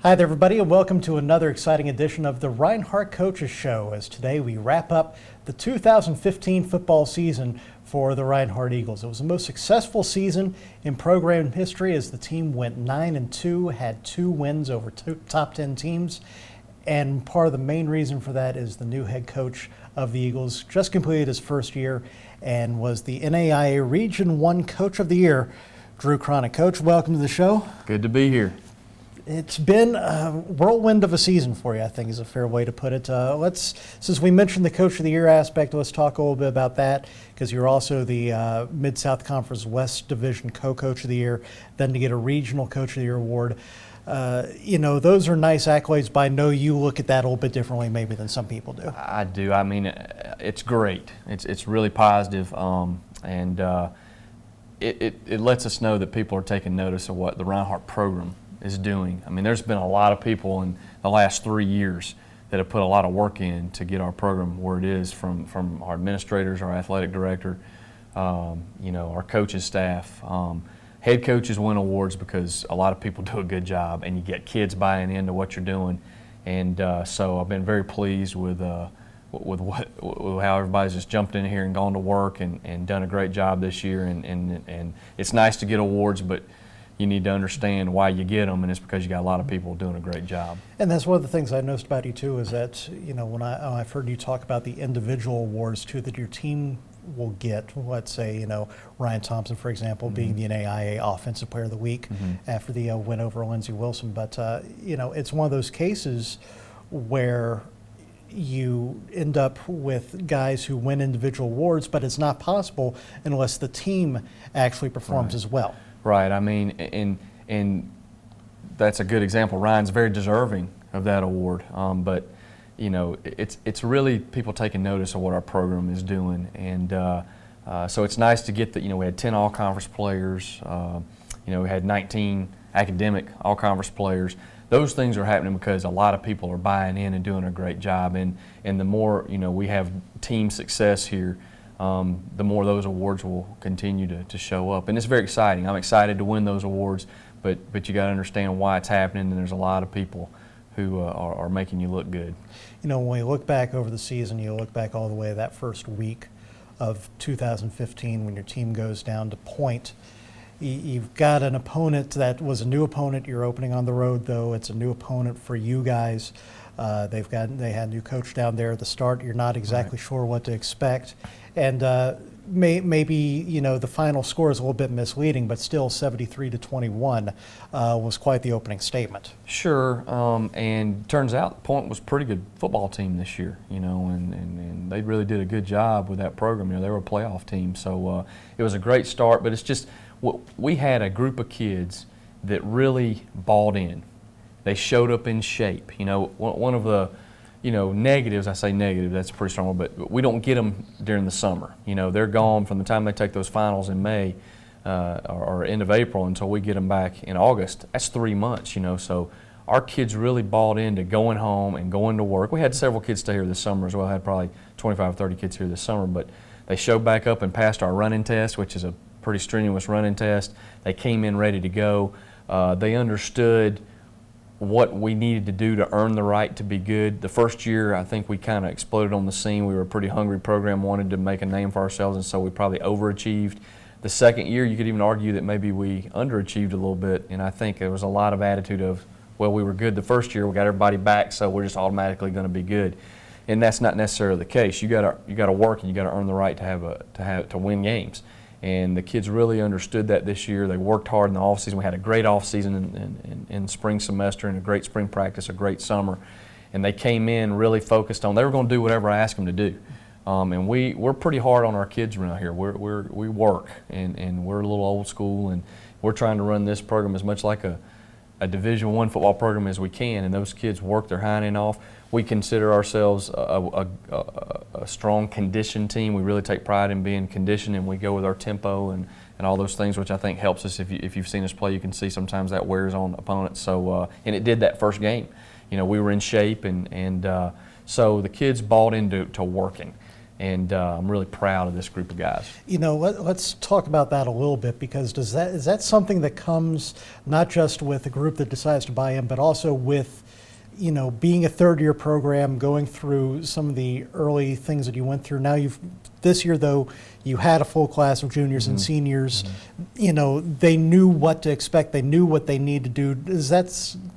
Hi there, everybody, and welcome to another exciting edition of the Reinhardt Coaches Show, as today we wrap up the 2015 football season for the Reinhardt Eagles. It was the most successful season in program history as the team went 9-2, had 2 wins over top 10 teams, and part of the main reason for that is the new head coach of the Eagles just completed his first year and was the NAIA Region 1 Coach of the Year, Drew Cronic. Coach, welcome to the show. Good to be here. It's been a whirlwind of a season for you, I think is a fair way to put it. Since we mentioned the Coach of the Year aspect, let's talk a little bit about that, because you're also the Mid-South Conference West Division Co-Coach of the Year, then to get a Regional Coach of the Year award. Those are nice accolades, but I know you look at that a little bit differently maybe than some people do. I do. I mean, it's great. It's really positive, and it lets us know that people are taking notice of what the Reinhardt program is doing. I mean, there's been a lot of people in the last 3 years that have put a lot of work in to get our program where it is, from our administrators, our athletic director, our coaching staff. Head coaches win awards because a lot of people do a good job, and you get kids buying into what you're doing. And so I've been very pleased with how everybody's just jumped in here and gone to work and done a great job this year. And it's nice to get awards, but you need to understand why you get them, and it's because you got a lot of people doing a great job. And that's one of the things I noticed about you too, is that when I've heard you talk about the individual awards too that your team will get. Let's say Ryan Thompson, for example, being the NAIA Offensive Player of the Week after the win over Lindsey Wilson. But it's one of those cases where you end up with guys who win individual awards, but it's not possible unless the team actually performs as well. Right. I mean, and that's a good example. Ryan's very deserving of that award, but it's really people taking notice of what our program is doing, and so it's nice to get that. We had 10 all-conference players. We had 19 academic all-conference players. Those things are happening because a lot of people are buying in and doing a great job, and the more we have team success here, the more those awards will continue to show up, and it's very exciting. I'm excited to win those awards, but you got to understand why it's happening, and there's a lot of people who are making you look good. When we look back over the season, you look back all the way to that first week of 2015 when your team goes down to point. You've got an opponent that was a new opponent. You're opening on the road, though. It's a new opponent for you guys. They had a new coach down there at the start. You're not exactly sure what to expect, and maybe the final score is a little bit misleading, but still 73-21 was quite the opening statement. Sure, and turns out Point was a pretty good football team this year, and they really did a good job with that program. They were a playoff team, so it was a great start. But it's just we had a group of kids that really bought in. They showed up in shape. One of the negatives, I say negative, that's pretty strong, but we don't get them during the summer. They're gone from the time they take those finals in May or end of April until we get them back in August. That's 3 months, so our kids really bought into going home and going to work. We had several kids stay here this summer as well. I had probably 25, 30 kids here this summer, but they showed back up and passed our running test, which is a pretty strenuous running test. They came in ready to go. They understood what we needed to do to earn the right to be good. The first year, I think we kind of exploded on the scene. We were a pretty hungry program, wanted to make a name for ourselves, and so we probably overachieved. The second year, you could even argue that maybe we underachieved a little bit, and I think there was a lot of attitude of, well, we were good the first year, we got everybody back, so we're just automatically going to be good. And that's not necessarily the case. You got to work, and you got to earn the right to win games. And the kids really understood that this year. They worked hard in the off season. We had a great off season in spring semester and a great spring practice, a great summer. And they came in really focused on, they were going to do whatever I asked them to do. And we're pretty hard on our kids around here. We work, and we're a little old school, and we're trying to run this program as much like a Division I football program as we can, and those kids work their hind end off. We consider ourselves a strong conditioned team. We really take pride in being conditioned, and we go with our tempo and all those things, which I think helps us. If you've seen us play, you can see sometimes that wears on opponents. So and it did that first game. We were in shape, and so the kids bought into working. and I'm really proud of this group of guys. You know, let's talk about that a little bit, because is that something that comes not just with a group that decides to buy in, but also with, you know, being a third-year program, going through some of the early things that you went through. Now this year, though, you had a full class of juniors and seniors. You know, they knew what to expect. They knew what they need to do. Is that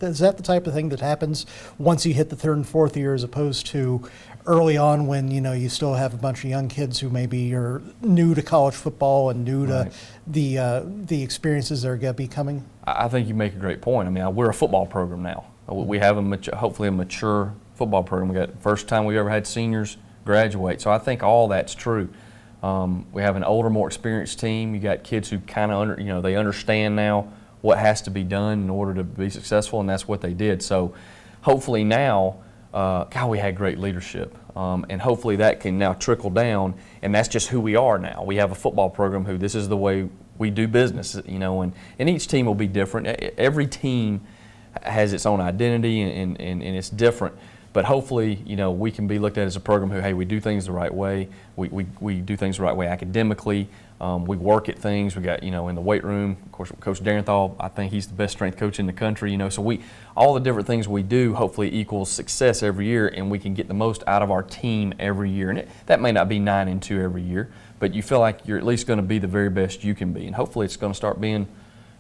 the type of thing that happens once you hit the third and fourth year, as opposed to early on when, you know, you still have a bunch of young kids who maybe are new to college football and new to the experiences that are going to be coming? I think you make a great point. I mean, we're a football program now. We have hopefully a mature football program. We got first time we ever had seniors graduate, so I think all that's true. We have an older, more experienced team. You got kids who kind of they understand now what has to be done in order to be successful, and that's what they did. So hopefully now, God, we had great leadership, and hopefully that can now trickle down, and that's just who we are now. We have a football program who this is the way we do business, you know, and each team will be different. Every team has its own identity and it's different. But hopefully, you know, we can be looked at as a program who, hey, we do things the right way. We do things the right way academically. We work at things. We got, you know, in the weight room, of course, Coach Darenthal, I think he's the best strength coach in the country, you know. So all the different things we do hopefully equals success every year, and we can get the most out of our team every year. And that may not be 9-2 every year, but you feel like you're at least going to be the very best you can be. And hopefully it's going to start being,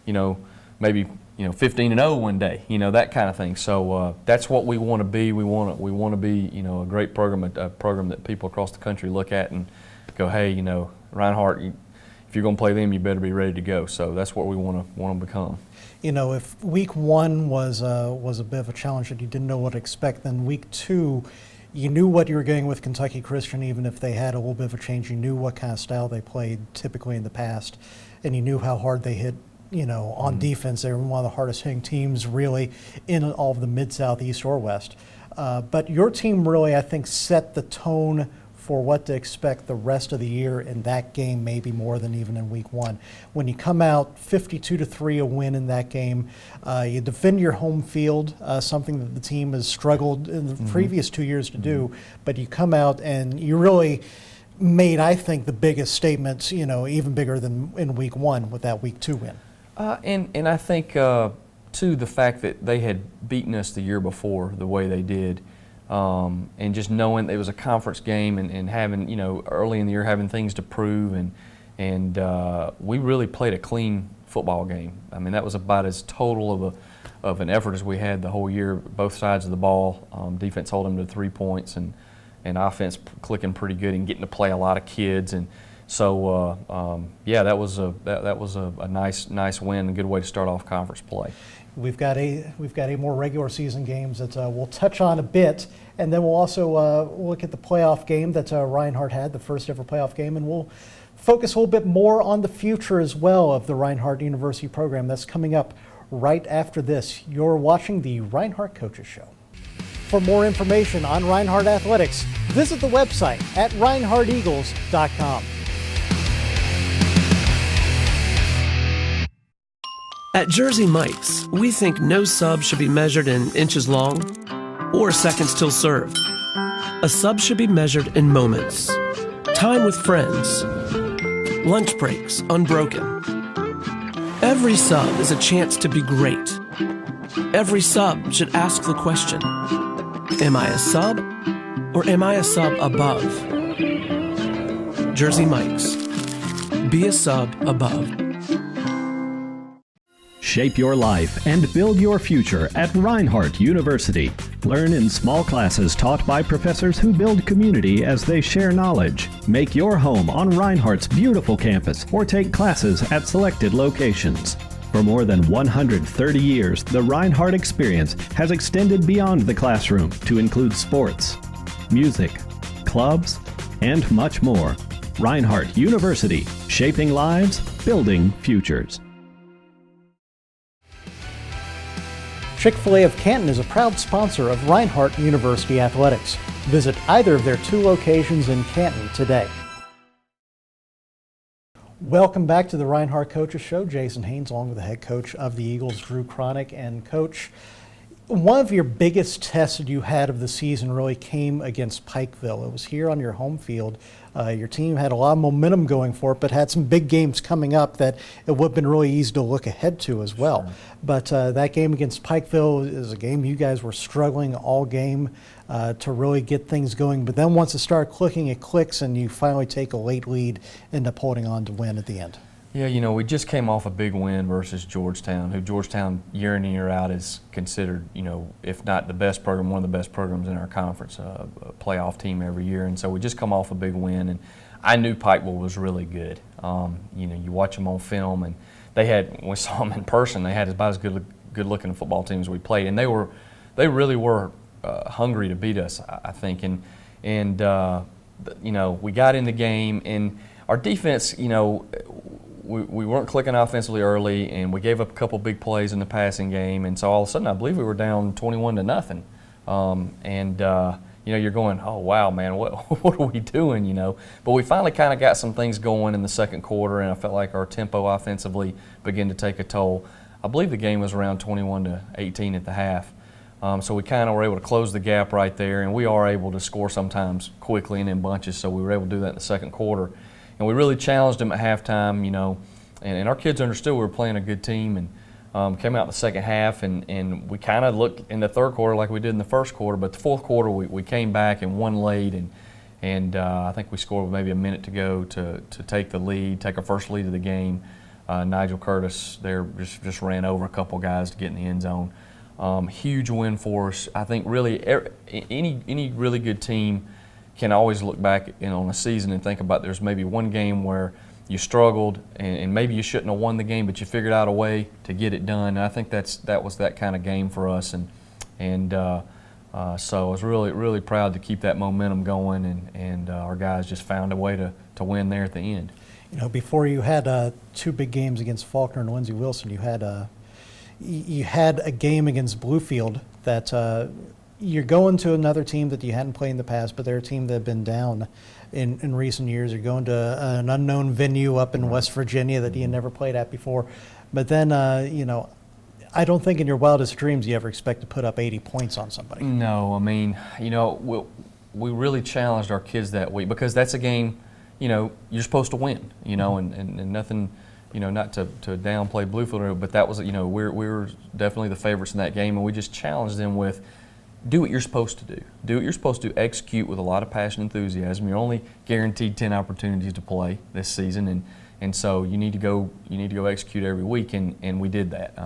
you know, maybe, you know, 15-0 one day, you know, that kind of thing. So that's what we want to be. We want to be, you know, a great program, a program that people across the country look at and go, hey, you know, Reinhardt, if you're going to play them, you better be ready to go. So that's what we want to become. You know, if week one was a bit of a challenge that you didn't know what to expect, then week two, you knew what you were getting with Kentucky Christian, even if they had a little bit of a change. You knew what kind of style they played typically in the past, and you knew how hard they hit. You know, on defense, they were one of the hardest hitting teams really in all of the Mid-South, East, or West. But your team really, I think, set the tone for what to expect the rest of the year in that game, maybe more than even in week one. When you come out 52-3, a win in that game, you defend your home field, something that the team has struggled in the previous 2 years to do, but you come out and you really made, I think, the biggest statements, you know, even bigger than in week one with that week two win. And I think, too, the fact that they had beaten us the year before the way they did, and just knowing it was a conference game and having, you know, early in the year having things to prove, and we really played a clean football game. I mean, that was about as total of an effort as we had the whole year, both sides of the ball. Defense holding them to 3 points, and offense clicking pretty good and getting to play a lot of kids. And so, yeah, that was a nice win, a good way to start off conference play. We've got 8 more regular season games that we'll touch on a bit, and then we'll also look at the playoff game that Reinhardt had, the first ever playoff game, and we'll focus a little bit more on the future as well of the Reinhardt University program. That's coming up right after this. You're watching the Reinhardt Coaches Show. For more information on Reinhardt Athletics, visit the website at reinhardteagles.com. At Jersey Mike's, we think no sub should be measured in inches long or seconds till served. A sub should be measured in moments. Time with friends. Lunch breaks unbroken. Every sub is a chance to be great. Every sub should ask the question, am I a sub or am I a sub above? Jersey Mike's. Be a sub above. Shape your life and build your future at Reinhardt University. Learn in small classes taught by professors who build community as they share knowledge. Make your home on Reinhardt's beautiful campus or take classes at selected locations. For more than 130 years, the Reinhardt experience has extended beyond the classroom to include sports, music, clubs, and much more. Reinhardt University, shaping lives, building futures. Chick-fil-A of Canton is a proud sponsor of Reinhardt University Athletics. Visit either of their 2 locations in Canton today. Welcome back to the Reinhardt Coaches Show. Jason Haynes along with the head coach of the Eagles, Drew Cronic. And Coach, one of your biggest tests that you had of the season really came against Pikeville. It was here on your home field. Your team had a lot of momentum going for it, but had some big games coming up that it would have been really easy to look ahead to as well. Sure. But that game against Pikeville is a game you guys were struggling all game to really get things going. But then once it started clicking, it clicks, and you finally take a late lead, end up holding on to win at the end. Yeah, we just came off a big win versus Georgetown, who Georgetown year in and year out is considered, if not the best program, one of the best programs in our conference, a playoff team every year. And so we just come off a big win, and I knew Pikeville was really good. You watch them on film, and we saw them in person, they had about as good looking football team as we played, and they really were hungry to beat us, I think. And we got in the game, and our defense, we weren't clicking offensively early, and we gave up a couple big plays in the passing game, and so all of a sudden I believe we were down 21-0. You're going, oh wow, man, what are we doing? But we finally kind of got some things going in the second quarter, and I felt like our tempo offensively began to take a toll. I believe the game was around 21-18 at the half. So we kind of were able to close the gap right there, and we are able to score sometimes quickly and in bunches, so we were able to do that in the second quarter. And we really challenged them at halftime, and our kids understood we were playing a good team, and came out in the second half, and we kind of looked in the third quarter like we did in the first quarter, but the fourth quarter we came back and won late, and I think we scored with maybe a minute to go to take the lead, take our first lead of the game. Nigel Curtis there just ran over a couple guys to get in the end zone. Huge win for us. I think really any really good team can always look back on a season and think about there's maybe one game where you struggled and maybe you shouldn't have won the game, but you figured out a way to get it done. And I think that was that kind of game for us, and so I was really, really proud to keep that momentum going, and our guys just found a way to win there at the end. Before you had two big games against Faulkner and Lindsey Wilson, you had a game against Bluefield that you're going to another team that you hadn't played in the past, but they're a team that have been down in recent years. You're going to an unknown venue up in West Virginia that you never played at before. But then, I don't think in your wildest dreams you ever expect to put up 80 points on somebody. No, I mean, we really challenged our kids that week because that's a game, you're supposed to win, and nothing, not to downplay Bluefield, but that was, we were definitely the favorites in that game, and we just challenged them with, do what you're supposed to do. Do what you're supposed to execute with a lot of passion and enthusiasm. You're only guaranteed 10 opportunities to play this season, and so you need to go execute every week, and we did that.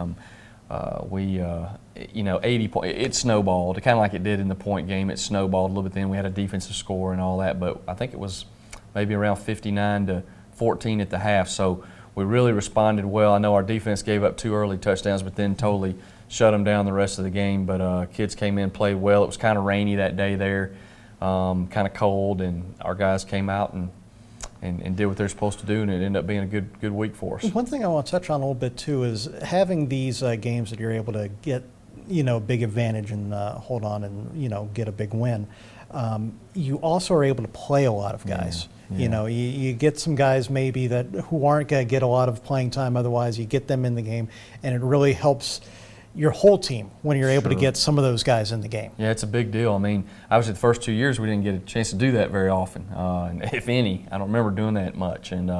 80 points, it snowballed, kind of like it did in the point game. It snowballed a little bit then. We had a defensive score and all that, but I think it was maybe around 59-14 at the half, so we really responded well. I know our defense gave up 2 early touchdowns, but then totally shut them down the rest of the game. But kids came in, played well. It was kind of rainy that day there, kind of cold, and our guys came out and did what they're supposed to do, and it ended up being a good week for us. One thing I want to touch on a little bit too is having these games that you're able to get, a big advantage and hold on and get a big win. You also are able to play a lot of guys. Yeah. You get some guys maybe who aren't going to get a lot of playing time otherwise. You get them in the game, and it really helps your whole team when you're able to get some of those guys in the game. Yeah, it's a big deal. I mean, obviously the first 2 years we didn't get a chance to do that very often, and if any. I don't remember doing that much. And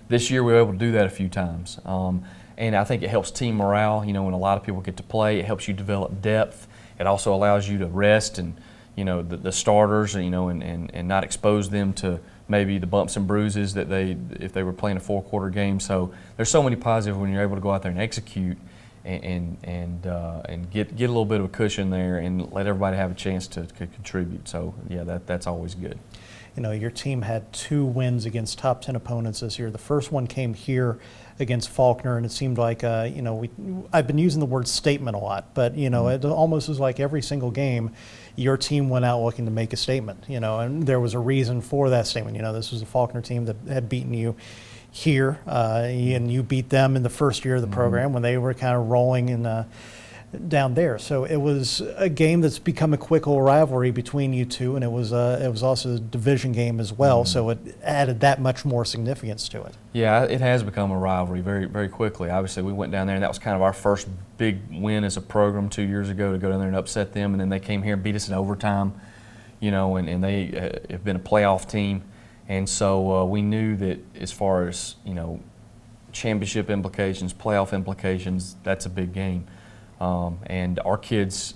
this year we were able to do that a few times. And I think it helps team morale. When a lot of people get to play, it helps you develop depth. It also allows you to rest and the starters, and not expose them to maybe the bumps and bruises that if they were playing a 4-quarter game. So there's so many positives when you're able to go out there and execute and get a little bit of a cushion there and let everybody have a chance to contribute. So yeah, that's always good. Your team had 2 wins against top 10 opponents this year. The first one came here against Faulkner, and it seemed like I've been using the word statement a lot, but it almost was like every single game your team went out looking to make a statement, and there was a reason for that statement. This was a Faulkner team that had beaten you here, and you beat them in the first year of the program when they were kind of rolling, and down there. So it was a game that's become a quick little rivalry between you two, and it was also a division game as well. So it added that much more significance to it. Yeah, it has become a rivalry very, very quickly. Obviously, we went down there, and that was kind of our first big win as a program 2 years ago, to go down there and upset them, and then they came here and beat us in overtime, and they have been a playoff team. And so we knew that as far as, championship implications, playoff implications, that's a big game. And our kids,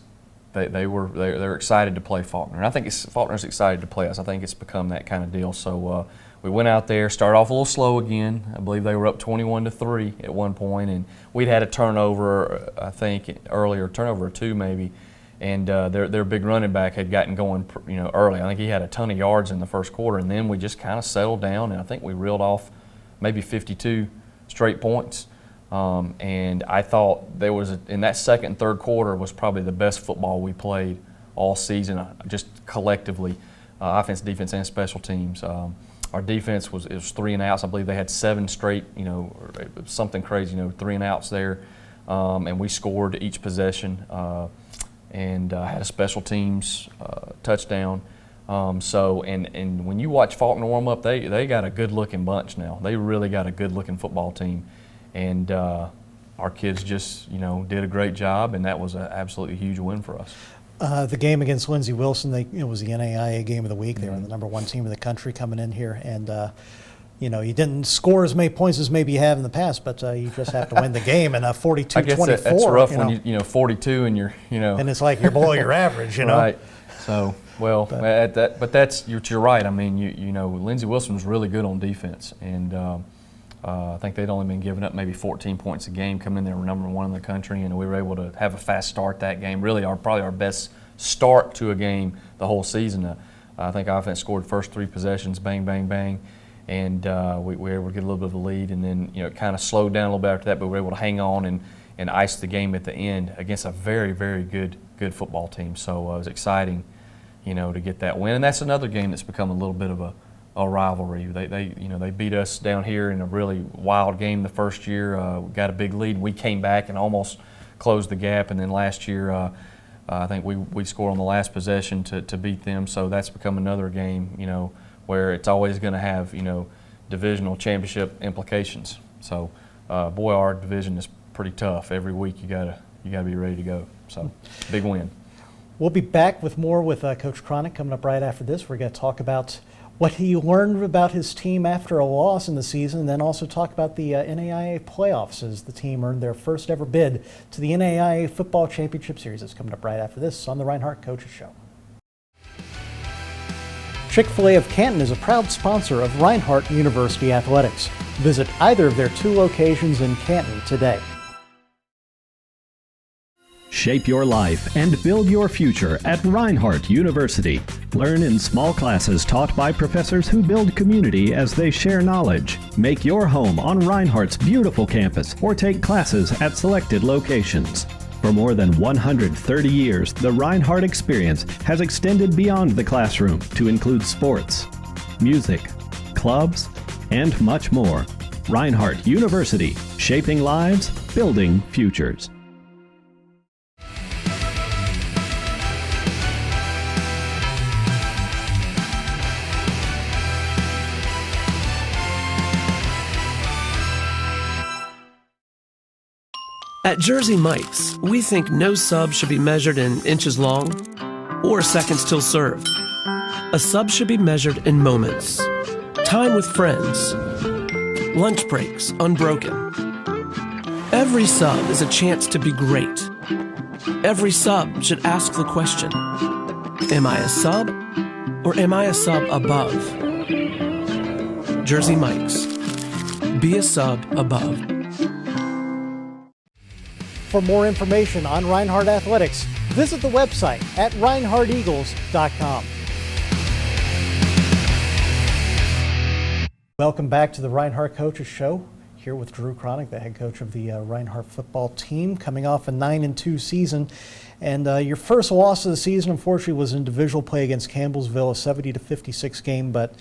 they're excited to play Faulkner. And I think Faulkner's excited to play us. I think it's become that kind of deal. So we went out there, started off a little slow again. I believe they were up 21-3 at one point, and we'd had a turnover, I think, earlier, turnover or two maybe. And their big running back had gotten going, early. I think he had a ton of yards in the first quarter, and then we just kind of settled down, and I think we reeled off maybe 52 straight points. And I thought there was, in that second and third quarter, was probably the best football we played all season, just collectively, offense, defense, and special teams. Our defense was 3 and outs. I believe they had 7 straight, something crazy, 3 and outs there. And we scored each possession. And had a special teams touchdown. And when you watch Faulkner warm up, they got a good-looking bunch now. They really got a good-looking football team. And our kids just, did a great job, and that was an absolutely huge win for us. The game against Lindsey Wilson, it was the NAIA game of the week. They were the #1 team in the country coming in here, and you didn't score as many points as maybe you have in the past, but you just have to win the game. And 42-24. I guess that's rough when you 42 and you're and it's like you're below your average, Right. So but that's you're right. I mean Lindsey Wilson was really good on defense, and I think they'd only been giving up maybe 14 points a game. Come in there, we're #1 in the country, and we were able to have a fast start that game. Really, probably our best start to a game the whole season. I think offense scored first 3 possessions, bang, bang, bang. And we were able to get a little bit of a lead, and then it kind of slowed down a little bit after that, but we were able to hang on and ice the game at the end against a very, very good football team. So it was exciting, to get that win. And that's another game that's become a little bit of a rivalry. They beat us down here in a really wild game the first year. We got a big lead. We came back and almost closed the gap, and then last year I think we scored on the last possession to beat them. So that's become another game, where it's always going to have, divisional championship implications. So, boy, our division is pretty tough. Every week you gotta be ready to go. So, big win. We'll be back with more with Coach Cronic coming up right after this. We're going to talk about what he learned about his team after a loss in the season, and then also talk about the NAIA playoffs as the team earned their first ever bid to the NAIA Football Championship Series. It's coming up right after this on the Reinhardt Coaches Show. Chick-fil-A of Canton is a proud sponsor of Reinhardt University Athletics. Visit either of their 2 locations in Canton today. Shape your life and build your future at Reinhardt University. Learn in small classes taught by professors who build community as they share knowledge. Make your home on Reinhardt's beautiful campus or take classes at selected locations. For more than 130 years, the Reinhardt experience has extended beyond the classroom to include sports, music, clubs, and much more. Reinhardt University, shaping lives, building futures. At Jersey Mike's, we think no sub should be measured in inches long or seconds till served. A sub should be measured in moments. Time with friends. Lunch breaks unbroken. Every sub is a chance to be great. Every sub should ask the question, am I a sub or am I a sub above? Jersey Mike's. Be a sub above. For more information on Reinhardt Athletics, visit the website at reinhardteagles.com. Welcome back to the Reinhardt Coaches Show. Here with Drew Cronic, the head coach of the Reinhardt football team, coming off a 9-2 season. And your first loss of the season, unfortunately, was in divisional play against Campbellsville, a 70-56 game. But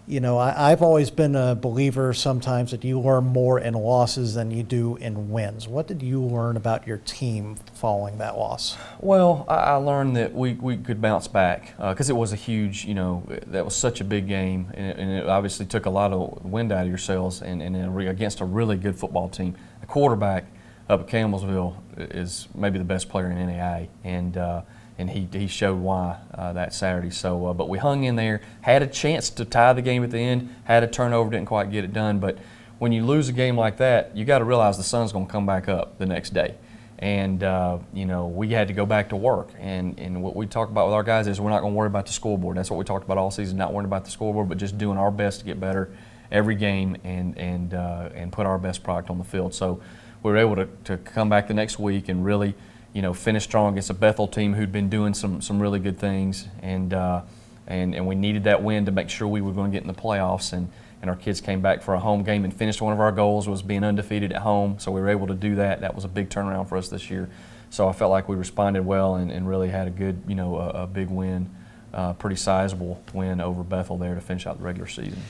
You know, I've always been a believer sometimes that you learn more in losses than you do in wins. What did you learn about your team following that loss? Well, I learned that we could bounce back because it was a huge, that was such a big game, and it obviously took a lot of wind out of your sails, and against a really good football team. The quarterback up at Campbellsville is maybe the best player in NAIA, and he showed why that Saturday. So, but we hung in there, had a chance to tie the game at the end, had a turnover, didn't quite get it done. But when you lose a game like that, you got to realize the sun's going to come back up the next day. And, we had to go back to work. And what we talk about with our guys is we're not going to worry about the scoreboard. That's what we talked about all season, not worrying about the scoreboard, but just doing our best to get better every game and put our best product on the field. So we were able to come back the next week and really – finish strong against a Bethel team who'd been doing some really good things, and we needed that win to make sure we were going to get in the playoffs. And our kids came back for a home game and finished. One of our goals was being undefeated at home, so we were able to do that. That was a big turnaround for us this year. So I felt like we responded well and really had a good, a big win, pretty sizable win over Bethel there to finish out the regular season.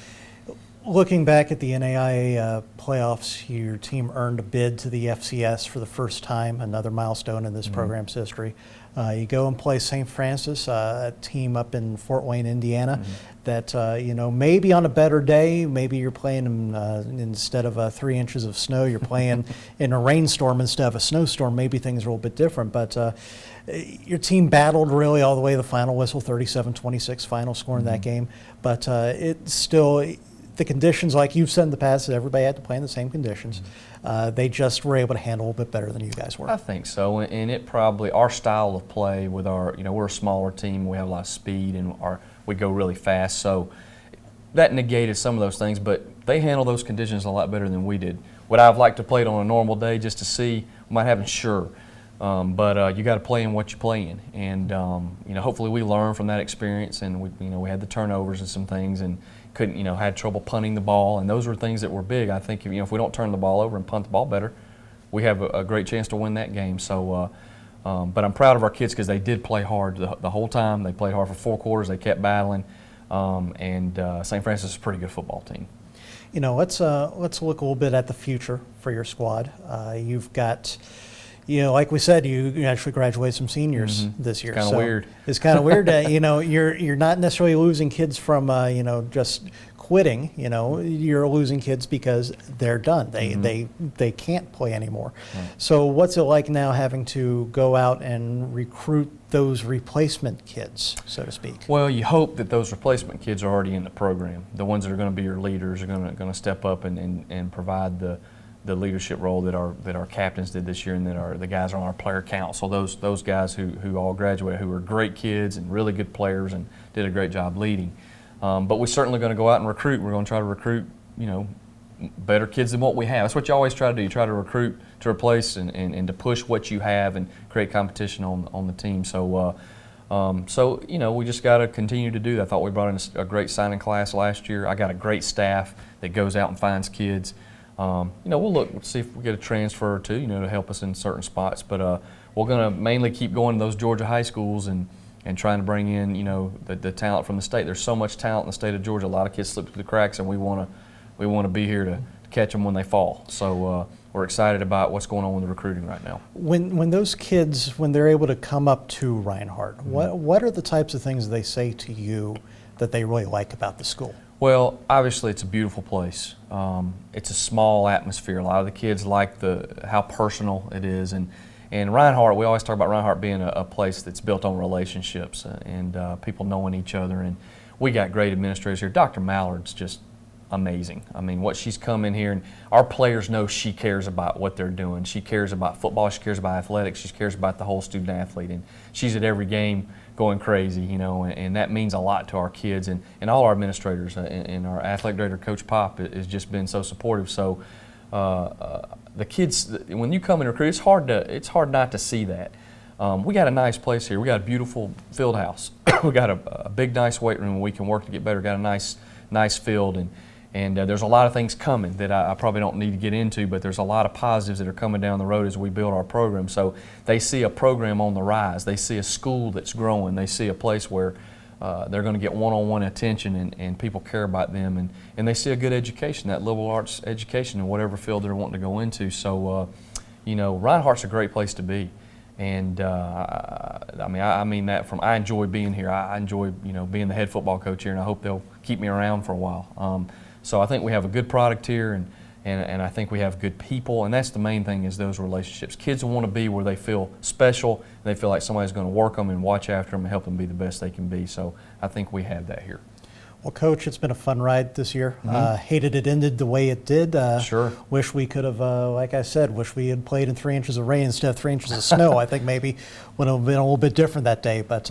Looking back at the NAIA playoffs, your team earned a bid to the FCS for the first time, another milestone in this program's history. You go and play St. Francis, a team up in Fort Wayne, Indiana, that, maybe on a better day, maybe you're playing instead of 3 inches of snow, you're playing in a rainstorm instead of a snowstorm. Maybe things are a little bit different, but your team battled really all the way to the final whistle, 37-26 final score in that game. But it's still... The conditions, like you've said in the past, that everybody had to play in the same conditions. They just were able to handle a little bit better than you guys were. I think so, and it probably, our style of play with our, we're a smaller team, we have a lot of speed, and we go really fast, so that negated some of those things, but they handle those conditions a lot better than we did. Would I have liked to play it on a normal day just to see? We might haven't, sure. But you got to play in what you play in, and hopefully we learn from that experience. And we had the turnovers and some things, and couldn't had trouble punting the ball, and those were things that were big. I think if we don't turn the ball over and punt the ball better, we have a great chance to win that game. So, but I'm proud of our kids because they did play hard the whole time. They played hard for 4 quarters. They kept battling, and St. Francis is a pretty good football team. Let's look a little bit at the future for your squad. You've got. Like we said, you actually graduated some seniors this year. Kind of weird. It's kind of weird that you're not necessarily losing kids from just quitting. You're losing kids because they're done. They can't play anymore. Right. So what's it like now having to go out and recruit those replacement kids, so to speak? Well, you hope that those replacement kids are already in the program. The ones that are going to be your leaders are going to step up and provide the leadership role that our captains did this year, and that the guys on our player council, those guys who all graduated, who were great kids and really good players and did a great job leading. But we're certainly going to go out and recruit. We're going to try to recruit, better kids than what we have. That's what you always try to do. You try to recruit to replace and to push what you have and create competition on the team. So, we just got to continue to do that. I thought we brought in a great signing class last year. I got a great staff that goes out and finds kids. We'll look, see if we get a transfer or two, to help us in certain spots. But we're going to mainly keep going to those Georgia high schools and trying to bring in, the talent from the state. There's so much talent in the state of Georgia. A lot of kids slip through the cracks, and we want to be here to catch them when they fall. So we're excited about what's going on with the recruiting right now. When those kids, when they're able to come up to Reinhardt, what are the types of things they say to you that they really like about the school? Well, obviously it's a beautiful place. It's a small atmosphere. A lot of the kids like how personal it is, and Reinhardt, we always talk about Reinhardt being a place that's built on relationships and people knowing each other. And we got great administrators here. Dr. Mallard's just amazing. I mean, what she's come in here, and our players know she cares about what they're doing. She cares about football. She cares about athletics. She cares about the whole student athlete, and she's at every game going crazy, and that means a lot to our kids and all our administrators. And our athletic director, Coach Pop, has just been so supportive. So the kids, when you come and recruit, it's hard not to see that. We got a nice place here. We got a beautiful field house. We got a big, nice weight room where we can work to get better. Got a nice field, and there's a lot of things coming that I probably don't need to get into, but there's a lot of positives that are coming down the road as we build our program. So they see a program on the rise. They see a school that's growing. They see a place where they're going to get one-on-one attention, and people care about them, and they see a good education, that liberal arts education in whatever field they're wanting to go into. So, Reinhardt's a great place to be. And I mean that from I enjoy being here. I enjoy being the head football coach here, and I hope they'll keep me around for a while. So I think we have a good product here, and I think we have good people, and that's the main thing, is those relationships. Kids want to be where they feel special, and they feel like somebody's going to work them and watch after them and help them be the best they can be. So I think we have that here. Well, Coach, it's been a fun ride this year. Hated it ended the way it did. Sure. Wish we could have, like I said, wish we had played in 3 inches of rain instead of 3 inches of snow. I think maybe would have been a little bit different that day. But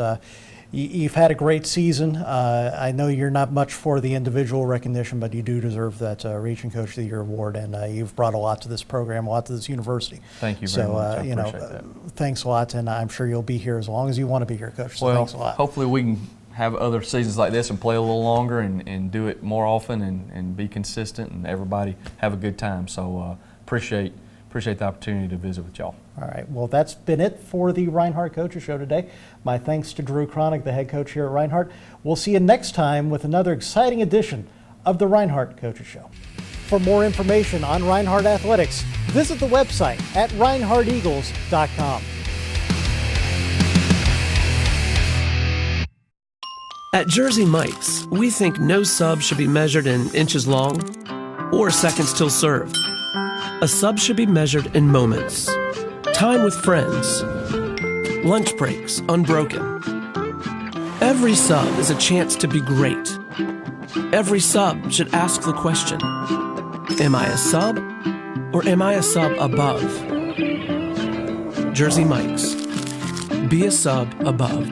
you've had a great season. I know you're not much for the individual recognition, but you do deserve that Region Coach of the Year award, and you've brought a lot to this program, a lot to this university. Thank you very much. I appreciate that. Thanks a lot, and I'm sure you'll be here as long as you want to be here, Coach. So well, thanks a lot. Hopefully we can have other seasons like this and play a little longer and do it more often and be consistent and everybody have a good time. So appreciate the opportunity to visit with y'all. All right. Well, that's been it for the Reinhardt Coaches Show today. My thanks to Drew Cronic, the head coach here at Reinhardt. We'll see you next time with another exciting edition of the Reinhardt Coaches Show. For more information on Reinhardt Athletics, visit the website at reinhardteagles.com. At Jersey Mike's, we think no sub should be measured in inches long or seconds till served. A sub should be measured in moments. Time with friends. Lunch breaks unbroken. Every sub is a chance to be great. Every sub should ask the question, am I a sub or am I a sub above? Jersey Mike's. Be a sub above.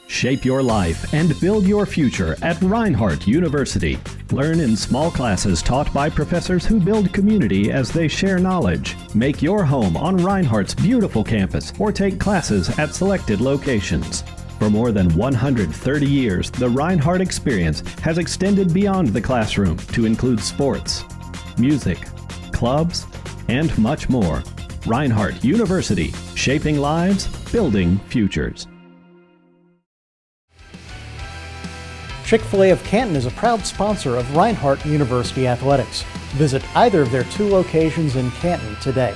Shape your life and build your future at Reinhardt University. Learn in small classes taught by professors who build community as they share knowledge. Make your home on Reinhardt's beautiful campus or take classes at selected locations. For more than 130 years, the Reinhardt experience has extended beyond the classroom to include sports, music, clubs, and much more. Reinhardt University, shaping lives, building futures. Chick-fil-A of Canton is a proud sponsor of Reinhardt University Athletics. Visit either of their 2 locations in Canton today.